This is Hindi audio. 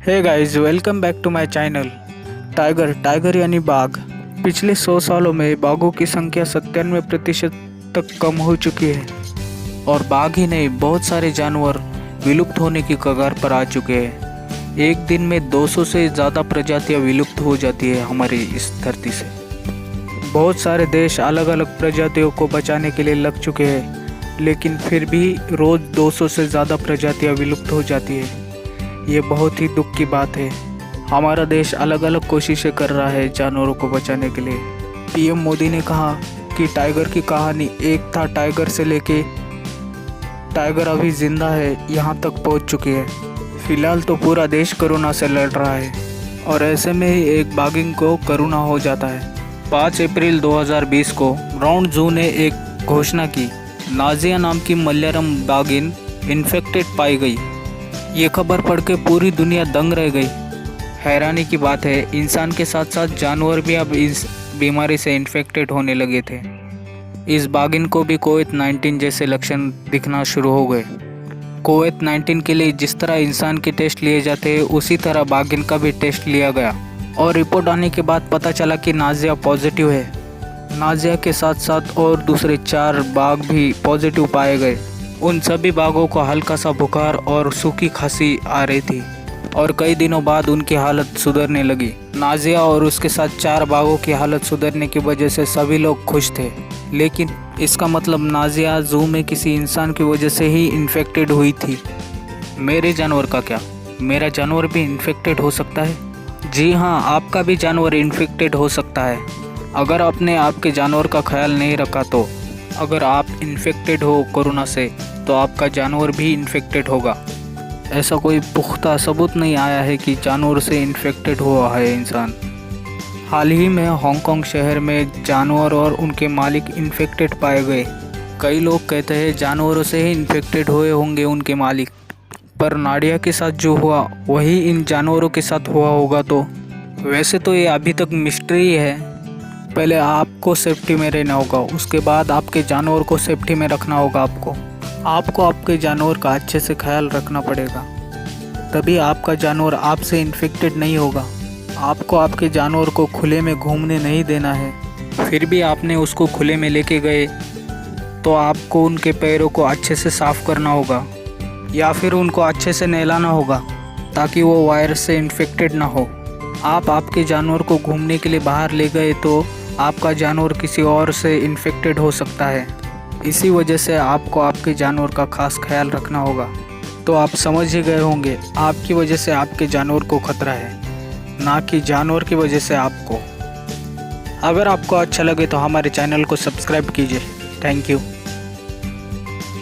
Hey guys, welcome back to my channel. Tiger यानी बाघ। पिछले 100 सालों में बाघों की संख्या 97% तक कम हो चुकी है। और बाघ ही नहीं, बहुत सारे जानवर विलुप्त होने की कगार पर आ चुके हैं। एक दिन में 200 से ज़्यादा प्रजातियां विलुप्त हो जाती है हमारी इस धरती से। बहुत सारे देश अलग अलग प्रजातियों को बचाने के लिए लग चुके हैं, लेकिन फिर भी रोज़ 200 से ज़्यादा प्रजातियां विलुप्त हो जाती है। ये बहुत ही दुख की बात है। हमारा देश अलग अलग कोशिशें कर रहा है जानवरों को बचाने के लिए। पीएम मोदी ने कहा कि टाइगर की कहानी एक था, टाइगर से लेके टाइगर अभी जिंदा है यहाँ तक पहुँच चुकी है। फिलहाल तो पूरा देश कोरोना से लड़ रहा है और ऐसे में ही एक बाघिन को कोरोना हो जाता है। 5 अप्रैल 2020 को ब्राउन जू ने एक घोषणा की। नाजिया नाम की मलयालम बाघिन इन्फेक्टेड पाई गई। ये खबर पढ़ के पूरी दुनिया दंग रह गई। हैरानी की बात है, इंसान के साथ साथ जानवर भी अब इस बीमारी से इन्फेक्टेड होने लगे थे। इस बाघिन को भी कोविड-19 जैसे लक्षण दिखना शुरू हो गए। कोविड-19 के लिए जिस तरह इंसान के टेस्ट लिए जाते हैं, उसी तरह बाघिन का भी टेस्ट लिया गया और रिपोर्ट आने के बाद पता चला कि नाजिया पॉजिटिव है। नाजिया के साथ साथ और दूसरे 4 बाघ भी पॉजिटिव पाए गए। उन सभी बाघों को हल्का सा बुखार और सूखी खांसी आ रही थी और कई दिनों बाद उनकी हालत सुधरने लगी। नाजिया और उसके साथ 4 बाघों की हालत सुधरने की वजह से सभी लोग खुश थे, लेकिन इसका मतलब नाजिया जू में किसी इंसान की वजह से ही इन्फेक्टेड हुई थी। मेरे जानवर का क्या? मेरा जानवर भी इन्फेक्टेड हो सकता है? जी हाँ, आपका भी जानवर इन्फेक्टेड हो सकता है अगर आपने आपके जानवर का ख्याल नहीं रखा तो। अगर आप इन्फेक्टेड हो कोरोना से तो आपका जानवर भी इन्फेक्टेड होगा। ऐसा कोई पुख्ता सबूत नहीं आया है कि जानवर से इन्फेक्टेड हुआ है इंसान। हाल ही में हांगकांग शहर में जानवर और उनके मालिक इन्फेक्टेड पाए गए। कई लोग कहते हैं जानवरों से ही इन्फेक्टेड हुए होंगे उनके मालिक, पर नाडिया के साथ जो हुआ वही इन जानवरों के साथ हुआ होगा तो? वैसे तो ये अभी तक मिस्ट्री है। पहले आपको सेफ्टी में रहना होगा, उसके बाद आपके जानवर को सेफ्टी में रखना होगा। आपको आपके जानवर का अच्छे से ख्याल रखना पड़ेगा, तभी आपका जानवर आपसे इन्फेक्टेड नहीं होगा। आपको आपके जानवर को खुले में घूमने नहीं देना है। फिर भी आपने उसको खुले में लेके गए तो आपको उनके पैरों को अच्छे से साफ़ करना होगा या फिर उनको अच्छे से नहलाना होगा ताकि वो वायरस से इन्फेक्टेड ना हो। आप आपके जानवर को घूमने के लिए बाहर ले गए तो आपका जानवर किसी और से इन्फेक्टेड हो सकता है। इसी वजह से आपको आपके जानवर का खास ख्याल रखना होगा। तो आप समझ ही गए होंगे, आपकी वजह से आपके जानवर को खतरा है, ना कि जानवर की वजह से आपको। अगर आपको अच्छा लगे तो हमारे चैनल को सब्सक्राइब कीजिए। Thank you.